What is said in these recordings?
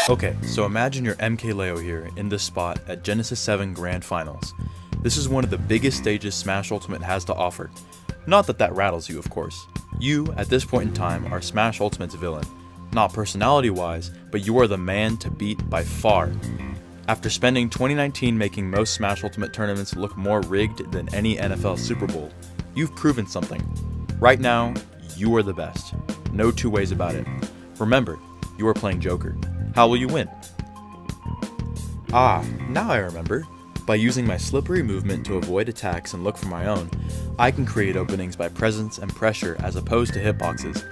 Okay, so imagine you're MKLeo here in this spot at Genesis 7 Grand Finals. This is one of the biggest stages Smash Ultimate has to offer. Not that that rattles you, of course. You, at this point in time, are Smash Ultimate's villain. Not personality-wise, but you are the man to beat by far. After spending 2019 making most Smash Ultimate tournaments look more rigged than any NFL Super Bowl, you've proven something. Right now, you are the best. No two ways about it. Remember, you are playing Joker. How will you win? Ah, now I remember. By using my slippery movement to avoid attacks and look for my own, I can create openings by presence and pressure as opposed to hitboxes.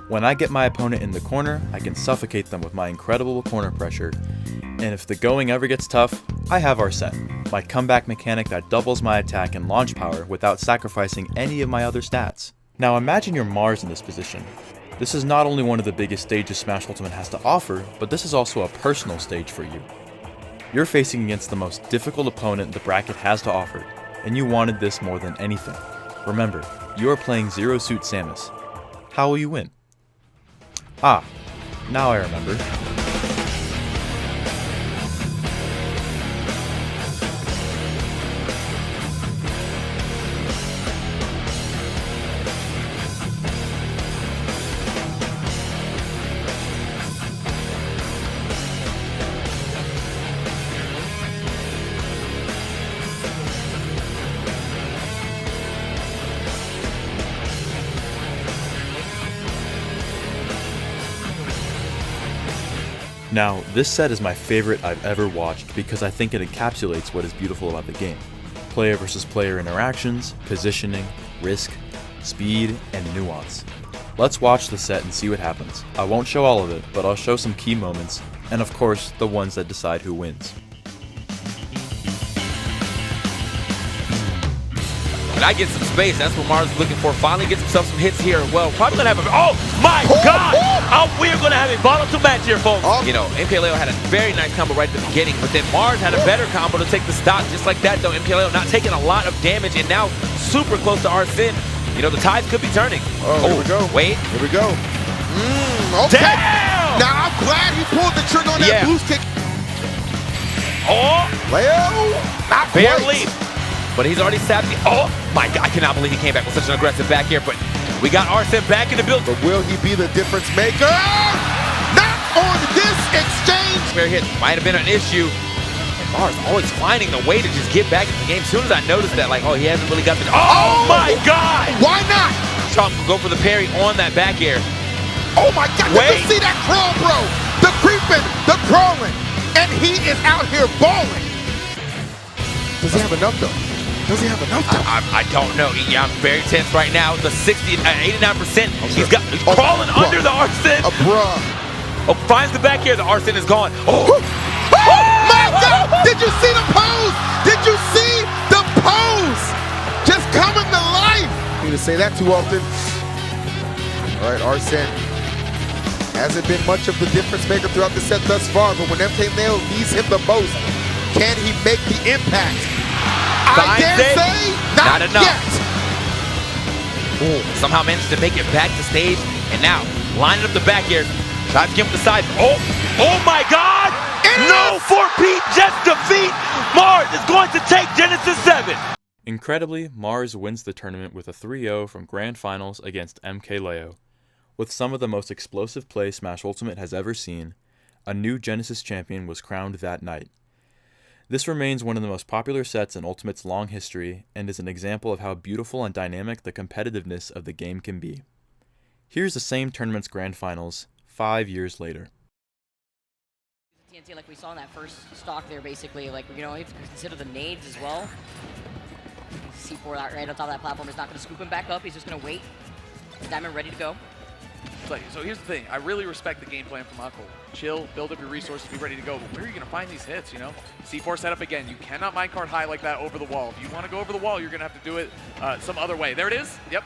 When I get my opponent in the corner, I can suffocate them with my incredible corner pressure. And if the going ever gets tough, I have Arsene, my comeback mechanic that doubles my attack and launch power without sacrificing any of my other stats. Now imagine you're Mars in this position. This is not only one of the biggest stages Smash Ultimate has to offer, but this is also a personal stage for you. You're facing against the most difficult opponent the bracket has to offer, and you wanted this more than anything. Remember, you are playing Zero Suit Samus. How will you win? Ah, now I remember. Now, this set is my favorite I've ever watched because I think it encapsulates what is beautiful about the game. Player versus player interactions, positioning, risk, speed, and nuance. Let's watch the set and see what happens. I won't show all of it, but I'll show some key moments, and of course, the ones that decide who wins. And I get some space. That's what Mars is looking for. Finally gets himself some hits here. Well, probably gonna have a. Oh my God! We're gonna have a volatile match here, folks. You know, MKLeo had a very nice combo right at the beginning, but then Mars had a better combo to take the stock. Just like that, though, MKLeo not taking a lot of damage and now super close to Arsene. You know, the tides could be turning. Oh, here we go. Wait. Here we go. Okay. Damn! Now I'm glad he pulled the trigger on that boost kick. Oh! Leo! Not Barely. quite. But he's already Satie. Oh my God, I cannot believe he came back with such an aggressive back here, but we got Arsene back in the build. But will he be the difference maker? Not on this exchange! Where hit might have been an issue. And Mars always finding the way to just get back into the game. As soon as I noticed that, like, oh, he hasn't really got the. Oh my God! Why not? Chomp will go for the parry on that back air. Oh my God, did you see that crawl, bro? The creeping, the crawling, and he is out here balling. Does he have enough though? Does he have enough though? I don't know. Yeah, I'm very tense right now. The 89%. He's crawling under the Arsene. Bruh. Oh, finds the back here. The Arsene is gone. Oh. My God! Did you see the pose? Did you see the pose? Just coming to life. Need to say that too often. All right, Arsene hasn't been much of the difference maker throughout the set thus far, but when MKLeo needs him the most, can he make the impact? I dare say, not enough. Yet. Ooh, somehow managed to make it back to stage, and now lining up the back here. Tries to give him the side. Oh my God! No 4P just defeat. Mars is going to take Genesis 7. Incredibly, Mars wins the tournament with a 3-0 from Grand Finals against MKLeo. With some of the most explosive play Smash Ultimate has ever seen, a new Genesis champion was crowned that night. This remains one of the most popular sets in Ultimate's long history and is an example of how beautiful and dynamic the competitiveness of the game can be. Here's the same tournament's Grand Finals 5 years later. TNT, like we saw in that first stock there, basically, like, you know, if you consider the nades as well. C4 right on top of that platform is not going to scoop him back up. He's just going to wait. Diamond ready to go. So here's the thing, I really respect the game plan from Uncle. Chill, build up your resources, be ready to go, but where are you going to find these hits, you know? C4 setup again, you cannot minecart high like that over the wall. If you want to go over the wall, you're going to have to do it some other way. There it is, yep.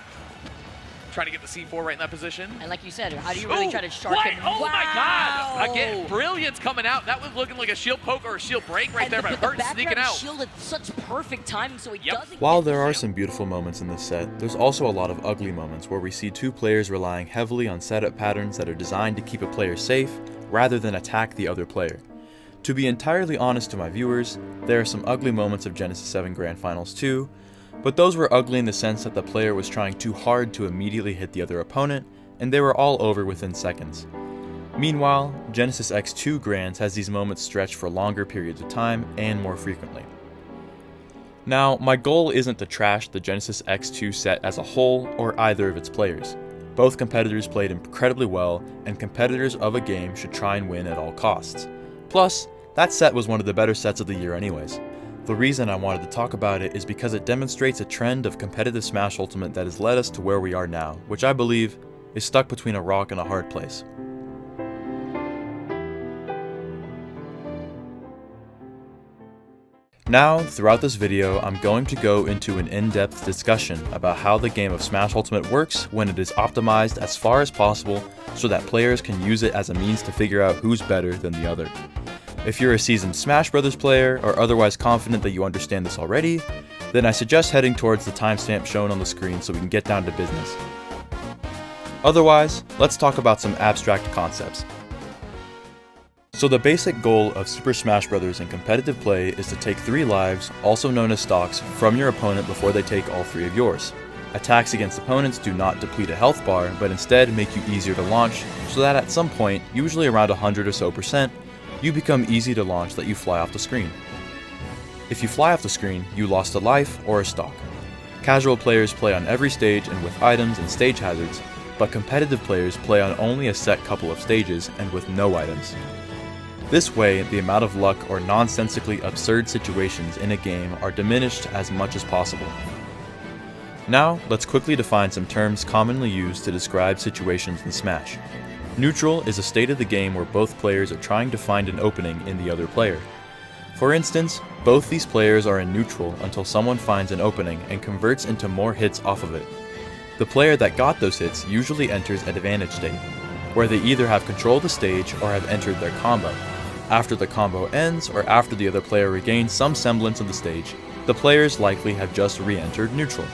Trying to get the C4 right in that position. And like you said, how do you really try to sharpen? Oh my God! Again, brilliance coming out. That was looking like a shield poke or a shield break right there, but Hurt sneaking out. Shield at such perfect timing, so he doesn't. While there are some beautiful moments in this set, there's also a lot of ugly moments where we see two players relying heavily on setup patterns that are designed to keep a player safe rather than attack the other player. To be entirely honest to my viewers, there are some ugly moments of Genesis 7 Grand Finals too, but those were ugly in the sense that the player was trying too hard to immediately hit the other opponent, and they were all over within seconds. Meanwhile, Genesis X2 Grands has these moments stretched for longer periods of time and more frequently. Now, my goal isn't to trash the Genesis X2 set as a whole or either of its players. Both competitors played incredibly well, and competitors of a game should try and win at all costs. Plus, that set was one of the better sets of the year anyways. The reason I wanted to talk about it is because it demonstrates a trend of competitive Smash Ultimate that has led us to where we are now, which I believe is stuck between a rock and a hard place. Now, throughout this video, I'm going to go into an in-depth discussion about how the game of Smash Ultimate works when it is optimized as far as possible so that players can use it as a means to figure out who's better than the other. If you're a seasoned Smash Bros. Player or otherwise confident that you understand this already, then I suggest heading towards the timestamp shown on the screen so we can get down to business. Otherwise, let's talk about some abstract concepts. So the basic goal of Super Smash Bros. In competitive play is to take 3 lives, also known as stocks, from your opponent before they take all 3 of yours. Attacks against opponents do not deplete a health bar, but instead make you easier to launch, so that at some point, usually around 100 or so %, you become easy to launch that you fly off the screen. If you fly off the screen, you lost a life or a stock. Casual players play on every stage and with items and stage hazards, but competitive players play on only a set couple of stages and with no items. This way, the amount of luck or nonsensically absurd situations in a game are diminished as much as possible. Now, let's quickly define some terms commonly used to describe situations in Smash. Neutral is a state of the game where both players are trying to find an opening in the other player. For instance, both these players are in neutral until someone finds an opening and converts into more hits off of it. The player that got those hits usually enters advantage state, where they either have control of the stage or have entered their combo. After the combo ends, or after the other player regains some semblance of the stage, the players likely have just re-entered neutral.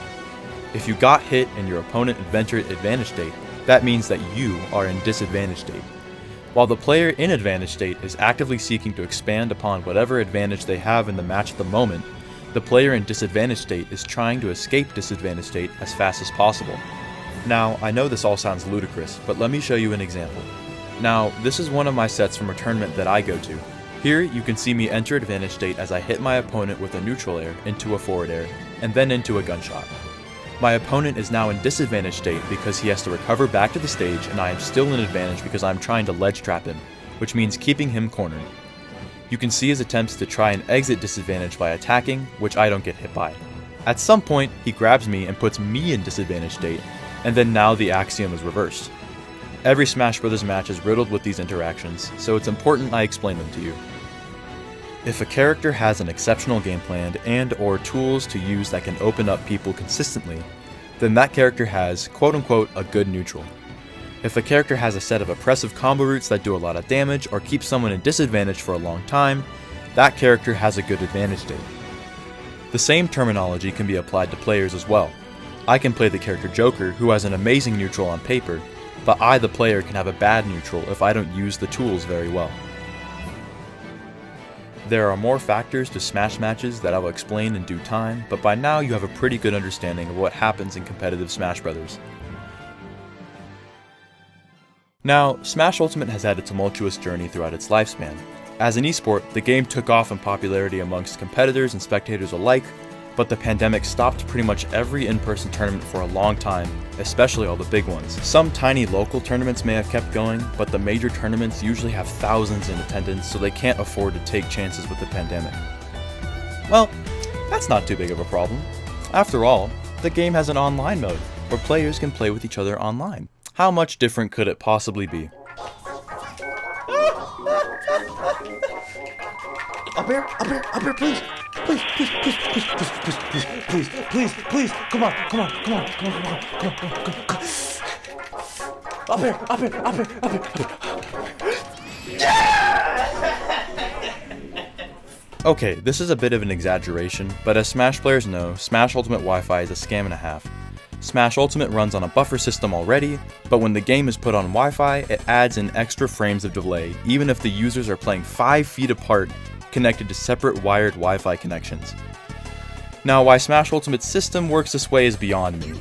If you got hit and your opponent entered advantage state, that means that you are in disadvantage state. While the player in advantage state is actively seeking to expand upon whatever advantage they have in the match at the moment, the player in disadvantage state is trying to escape disadvantage state as fast as possible. Now, I know this all sounds ludicrous, but let me show you an example. Now, this is one of my sets from a tournament that I go to. Here, you can see me enter advantage state as I hit my opponent with a neutral air into a forward air, and then into a gunshot. My opponent is now in disadvantage state because he has to recover back to the stage, and I am still in advantage because I'm trying to ledge trap him, which means keeping him cornered. You can see his attempts to try and exit disadvantage by attacking, which I don't get hit by. At some point, he grabs me and puts me in disadvantage state, and then now the axiom is reversed. Every Smash Bros. Match is riddled with these interactions, so it's important I explain them to you. If a character has an exceptional game plan and/or tools to use that can open up people consistently, then that character has, quote-unquote, a good neutral. If a character has a set of oppressive combo routes that do a lot of damage or keep someone in disadvantage for a long time, that character has a good advantage state. The same terminology can be applied to players as well. I can play the character Joker, who has an amazing neutral on paper, but I, the player, can have a bad neutral if I don't use the tools very well. There are more factors to Smash matches that I will explain in due time, but by now you have a pretty good understanding of what happens in competitive Smash Bros. Now, Smash Ultimate has had a tumultuous journey throughout its lifespan. As an esport, the game took off in popularity amongst competitors and spectators alike, but the pandemic stopped pretty much every in-person tournament for a long time, especially all the big ones. Some tiny local tournaments may have kept going, but the major tournaments usually have thousands in attendance, so they can't afford to take chances with the pandemic. Well, that's not too big of a problem. After all, the game has an online mode, where players can play with each other online. How much different could it possibly be? Up here, please. Please, please. Come on. Up here. Okay, this is a bit of an exaggeration, but as Smash players know, Smash Ultimate Wi-Fi is a scam and a half. Smash Ultimate runs on a buffer system already, but when the game is put on Wi-Fi, it adds in extra frames of delay, even if the users are playing 5 feet apart, connected to separate wired Wi-Fi connections. Now, why Smash Ultimate's system works this way is beyond me.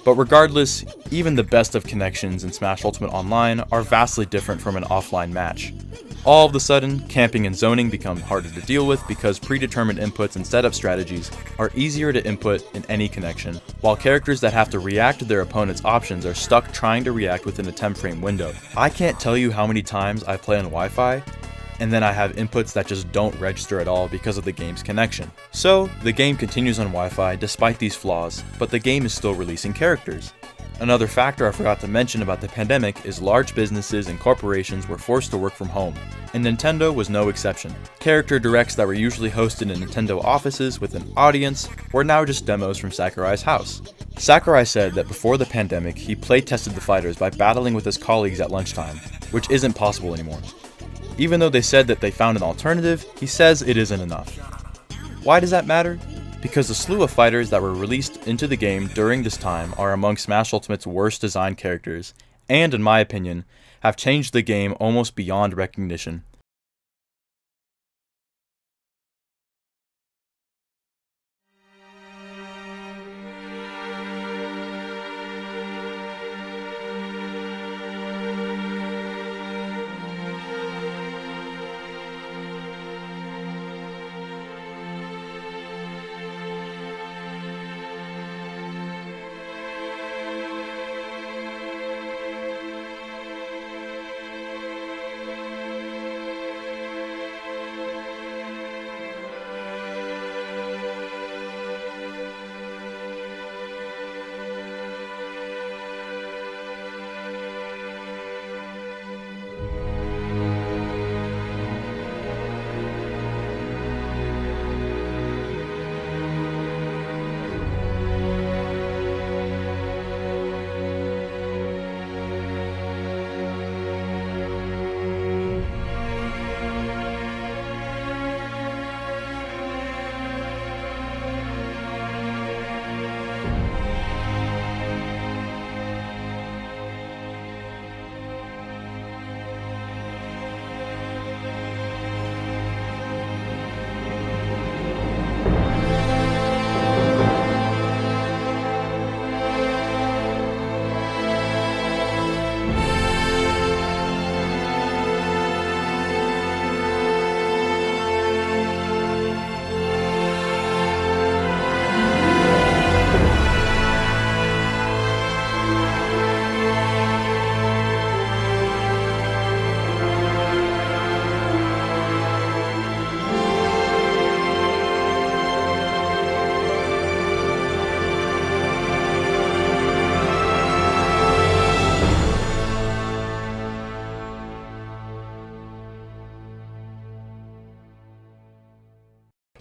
But regardless, even the best of connections in Smash Ultimate Online are vastly different from an offline match. All of a sudden, camping and zoning become harder to deal with because predetermined inputs and setup strategies are easier to input in any connection, while characters that have to react to their opponent's options are stuck trying to react within a 10-frame window. I can't tell you how many times I play on Wi-Fi, and then I have inputs that just don't register at all because of the game's connection. So, the game continues on Wi-Fi despite these flaws, but the game is still releasing characters. Another factor I forgot to mention about the pandemic is large businesses and corporations were forced to work from home, and Nintendo was no exception. Character directs that were usually hosted in Nintendo offices with an audience were now just demos from Sakurai's house. Sakurai said that before the pandemic, he play-tested the fighters by battling with his colleagues at lunchtime, which isn't possible anymore. Even though they said that they found an alternative, he says it isn't enough. Why does that matter? Because the slew of fighters that were released into the game during this time are among Smash Ultimate's worst designed characters, and in my opinion, have changed the game almost beyond recognition.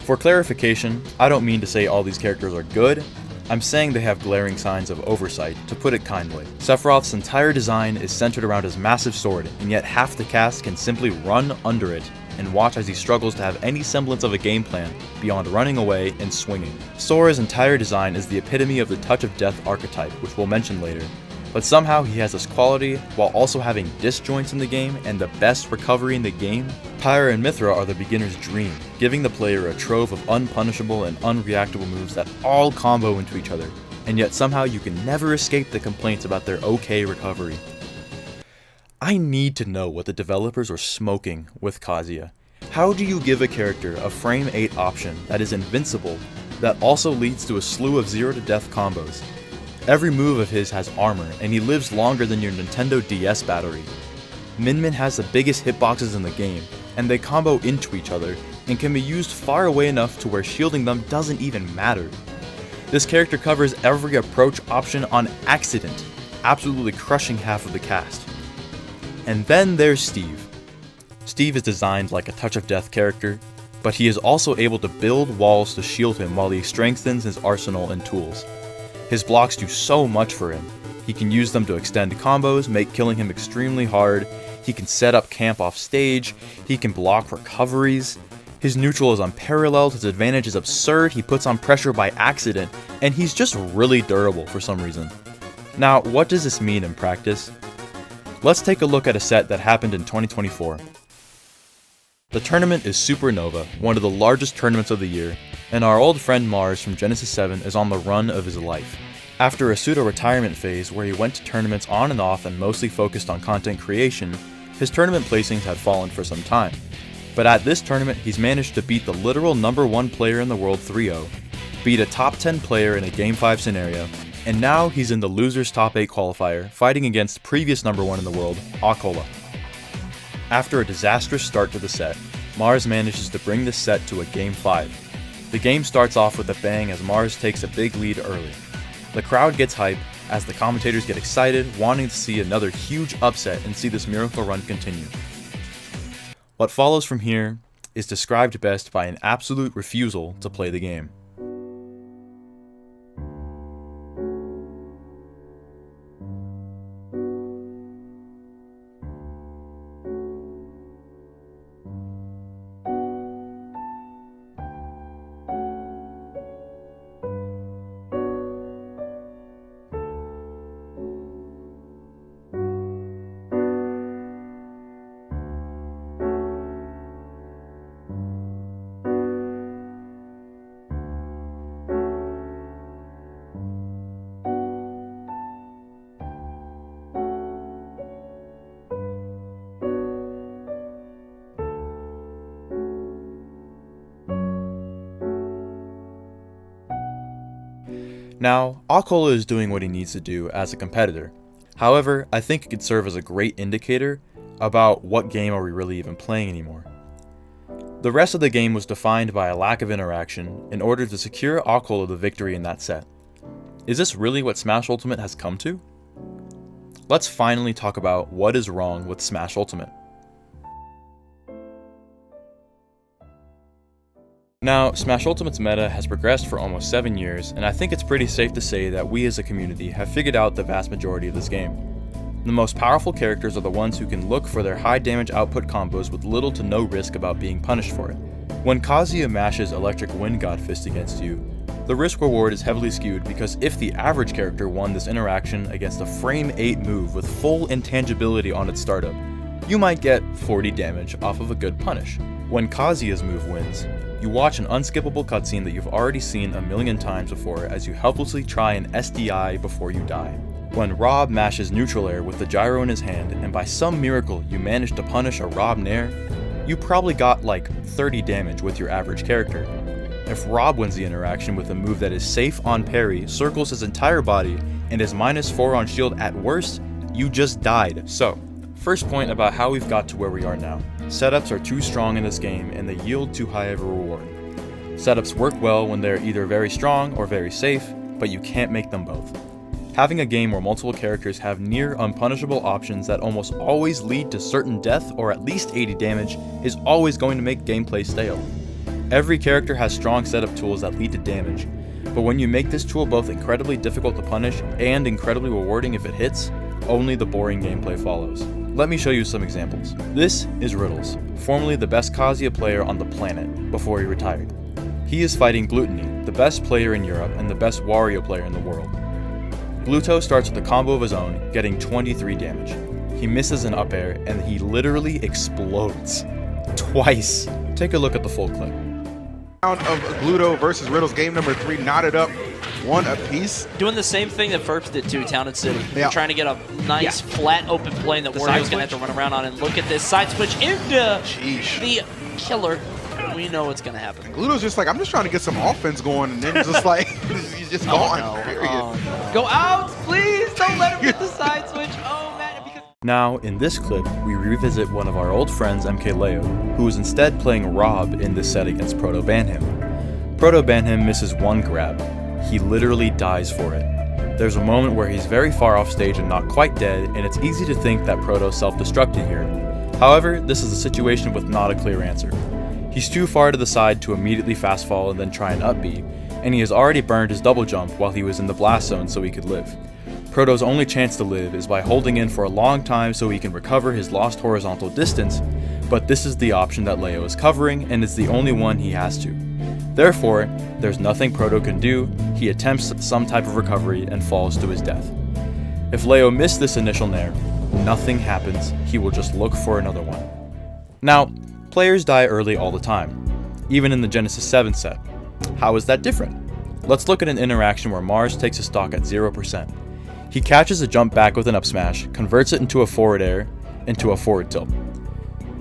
For clarification, I don't mean to say all these characters are good, I'm saying they have glaring signs of oversight, to put it kindly. Sephiroth's entire design is centered around his massive sword, and yet half the cast can simply run under it and watch as he struggles to have any semblance of a game plan beyond running away and swinging. Sora's entire design is the epitome of the touch of death archetype, which we'll mention later, but somehow he has this quality while also having disjoints in the game and the best recovery in the game. Pyra and Mithra are the beginner's dream, giving the player a trove of unpunishable and unreactable moves that all combo into each other, and yet somehow you can never escape the complaints about their okay recovery. I need to know what the developers were smoking with Kazuya. How do you give a character a frame 8 option that is invincible, that also leads to a slew of 0 to death combos? Every move of his has armor, and he lives longer than your Nintendo DS battery. Min Min has the biggest hitboxes in the game, and they combo into each other, and can be used far away enough to where shielding them doesn't even matter. This character covers every approach option on accident, absolutely crushing half of the cast. And then there's Steve. Steve is designed like a touch of death character, but he is also able to build walls to shield him while he strengthens his arsenal and tools. His blocks do so much for him. He can use them to extend combos, make killing him extremely hard, he can set up camp off stage, he can block recoveries, His neutral is unparalleled, his advantage is absurd, he puts on pressure by accident, and he's just really durable for some reason. Now, what does this mean in practice? Let's take a look at a set that happened in 2024. The tournament is Supernova, one of the largest tournaments of the year, and our old friend Mars from Genesis 7 is on the run of his life. After a pseudo-retirement phase where he went to tournaments on and off and mostly focused on content creation, his tournament placings had fallen for some time. But at this tournament, he's managed to beat the literal #1 player in the world 3-0, beat a top 10 player in a Game 5 scenario, and now he's in the losers top 8 qualifier, fighting against previous #1 in the world, Akola. After a disastrous start to the set, Mars manages to bring this set to a Game 5. The game starts off with a bang as Mars takes a big lead early. The crowd gets hype as the commentators get excited, wanting to see another huge upset and see this miracle run continue. What follows from here is described best by an absolute refusal to play the game. Now, Akola is doing what he needs to do as a competitor. However, I think it could serve as a great indicator about what game are we really even playing anymore. The rest of the game was defined by a lack of interaction in order to secure Akola the victory in that set. Is this really what Smash Ultimate has come to? Let's finally talk about what is wrong with Smash Ultimate. Now, Smash Ultimate's meta has progressed for almost 7 years, and I think it's pretty safe to say that we as a community have figured out the vast majority of this game. The most powerful characters are the ones who can look for their high damage output combos with little to no risk about being punished for it. When Kazuya mashes Electric Wind God Fist against you, the risk reward is heavily skewed because if the average character won this interaction against a frame 8 move with full intangibility on its startup, you might get 40 damage off of a good punish. When Kazuya's move wins, you watch an unskippable cutscene that you've already seen a million times before as you helplessly try an SDI before you die. When Rob mashes neutral air with the gyro in his hand and by some miracle you manage to punish a Rob Nair, you probably got like 30 damage with your average character. If Rob wins the interaction with a move that is safe on parry, circles his entire body, and is -4 on shield at worst, you just died. So, first point about how we've got to where we are now. Setups are too strong in this game and they yield too high of a reward. Setups work well when they're either very strong or very safe, but you can't make them both. Having a game where multiple characters have near unpunishable options that almost always lead to certain death or at least 80 damage is always going to make gameplay stale. Every character has strong setup tools that lead to damage, but when you make this tool both incredibly difficult to punish and incredibly rewarding if it hits, only the boring gameplay follows. Let me show you some examples. This is Riddles, formerly the best Kazuya player on the planet before he retired. He is fighting Gluttony, the best player in Europe and the best Wario player in the world. Gluto starts with a combo of his own, getting 23 damage. He misses an up air and he literally explodes. Twice. Take a look at the full clip. Round of Gluto versus Riddles, game number 3, knotted up, 1 apiece. Doing the same thing that Ferps did too, Town and City. Yeah. Trying to get a nice flat open plane that Wario's going to have to run around on. And look at this side switch into the killer. We know what's going to happen. Gluto's just like, I'm just trying to get some offense going, and then just like, he's just gone, period. Oh, no. Go out, please! Don't let him get the side switch. Oh, man. Because Now, in this clip, we revisit one of our old friends, MKLeo, who is instead playing Rob in this set against Proto Banham. Proto Banham misses one grab. He literally dies for it. There's a moment where he's very far off stage and not quite dead, and it's easy to think that Proto self-destructed here. However, this is a situation with not a clear answer. He's too far to the side to immediately fast fall and then try an up B, and he has already burned his double jump while he was in the blast zone so he could live. Proto's only chance to live is by holding in for a long time so he can recover his lost horizontal distance, but this is the option that Leo is covering, and it's the only one he has to. Therefore, there's nothing Proto can do, he attempts some type of recovery and falls to his death. If Leo missed this initial nair, nothing happens, he will just look for another one. Now, players die early all the time, even in the Genesis 7 set. How is that different? Let's look at an interaction where Mars takes a stock at 0%. He catches a jump back with an up smash, converts it into a forward air, into a forward tilt.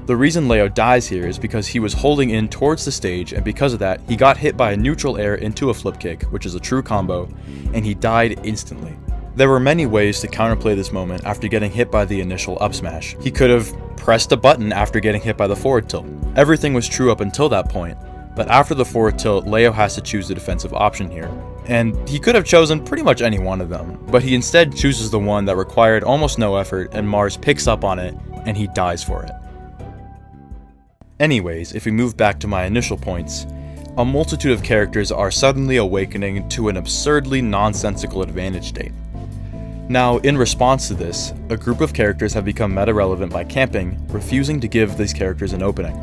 The reason Leo dies here is because he was holding in towards the stage, and because of that, he got hit by a neutral air into a flip kick, which is a true combo, and he died instantly. There were many ways to counterplay this moment after getting hit by the initial up smash. He could have pressed a button after getting hit by the forward tilt. Everything was true up until that point, but after the forward tilt, Leo has to choose the defensive option here. And he could have chosen pretty much any one of them, but he instead chooses the one that required almost no effort, and Mars picks up on it, and he dies for it. Anyways, if we move back to my initial points, a multitude of characters are suddenly awakening to an absurdly nonsensical advantage state. Now, in response to this, a group of characters have become meta-relevant by camping, refusing to give these characters an opening.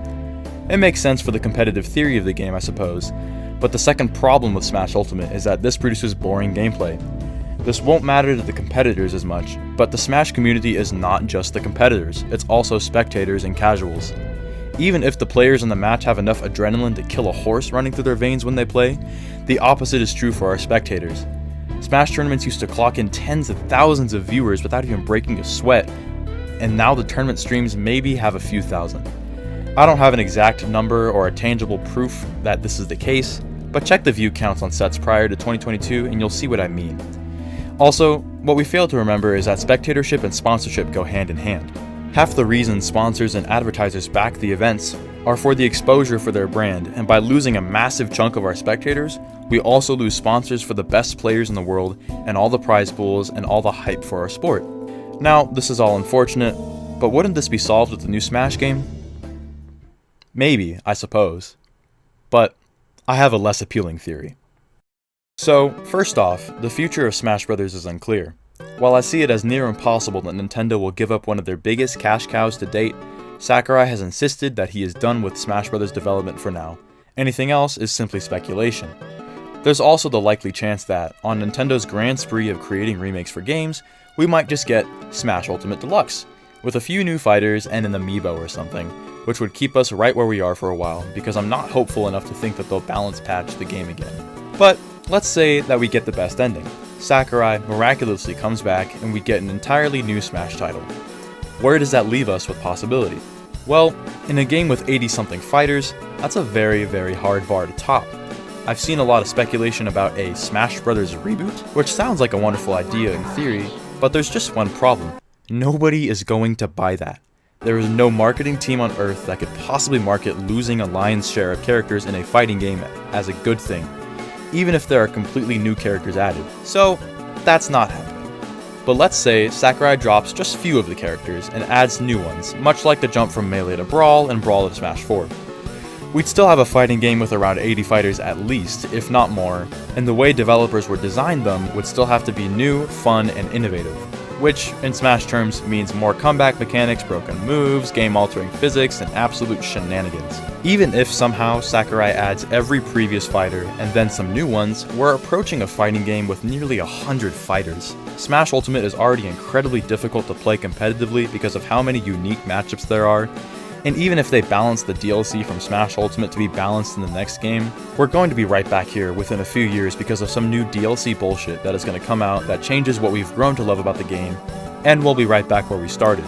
It makes sense for the competitive theory of the game, I suppose, but the second problem with Smash Ultimate is that this produces boring gameplay. This won't matter to the competitors as much, but the Smash community is not just the competitors, it's also spectators and casuals. Even if the players in the match have enough adrenaline to kill a horse running through their veins when they play, the opposite is true for our spectators. Smash tournaments used to clock in tens of thousands of viewers without even breaking a sweat, and now the tournament streams maybe have a few thousand. I don't have an exact number or a tangible proof that this is the case, but check the view counts on sets prior to 2022 and you'll see what I mean. Also, what we fail to remember is that spectatorship and sponsorship go hand in hand. Half the reason sponsors and advertisers back the events are for the exposure for their brand, and by losing a massive chunk of our spectators, we also lose sponsors for the best players in the world and all the prize pools and all the hype for our sport. Now, this is all unfortunate, but wouldn't this be solved with the new Smash game? Maybe, I suppose. But I have a less appealing theory. So, first off, the future of Smash Bros. Is unclear. While I see it as near impossible that Nintendo will give up one of their biggest cash cows to date, Sakurai has insisted that he is done with Smash Bros. Development for now. Anything else is simply speculation. There's also the likely chance that, on Nintendo's grand spree of creating remakes for games, we might just get Smash Ultimate Deluxe, with a few new fighters and an amiibo or something, which would keep us right where we are for a while, because I'm not hopeful enough to think that they'll balance patch the game again. But let's say that we get the best ending. Sakurai miraculously comes back and we get an entirely new Smash title. Where does that leave us with possibility? Well, in a game with 80-something fighters, that's a very, very hard bar to top. I've seen a lot of speculation about a Smash Bros. Reboot, which sounds like a wonderful idea in theory, but there's just one problem. Nobody is going to buy that. There is no marketing team on Earth that could possibly market losing a lion's share of characters in a fighting game as a good thing, even if there are completely new characters added. So, that's not happening. But let's say Sakurai drops just few of the characters and adds new ones, much like the jump from Melee to Brawl and Brawl to Smash 4. We'd still have a fighting game with around 80 fighters at least, if not more, and the way developers would design them would still have to be new, fun, and innovative, which, in Smash terms, means more comeback mechanics, broken moves, game-altering physics, and absolute shenanigans. Even if somehow Sakurai adds every previous fighter and then some new ones, we're approaching a fighting game with nearly 100 fighters. Smash Ultimate is already incredibly difficult to play competitively because of how many unique matchups there are, and even if they balance the DLC from Smash Ultimate to be balanced in the next game, we're going to be right back here within a few years because of some new DLC bullshit that is going to come out that changes what we've grown to love about the game, and we'll be right back where we started.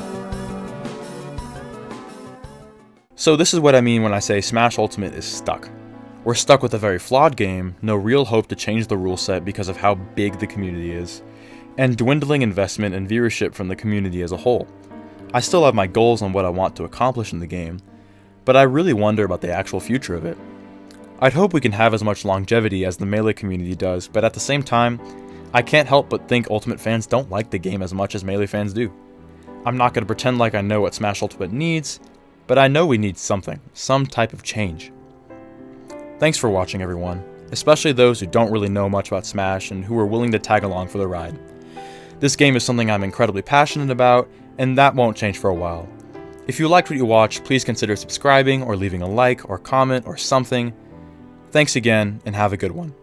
So this is what I mean when I say Smash Ultimate is stuck. We're stuck with a very flawed game, no real hope to change the rule set because of how big the community is, and dwindling investment and viewership from the community as a whole. I still have my goals on what I want to accomplish in the game, but I really wonder about the actual future of it. I'd hope we can have as much longevity as the Melee community does, but at the same time, I can't help but think Ultimate fans don't like the game as much as Melee fans do. I'm not going to pretend like I know what Smash Ultimate needs, but I know we need something, some type of change. Thanks for watching, everyone, especially those who don't really know much about Smash and who are willing to tag along for the ride. This game is something I'm incredibly passionate about, and that won't change for a while. If you liked what you watched, please consider subscribing or leaving a like or comment or something. Thanks again, and have a good one.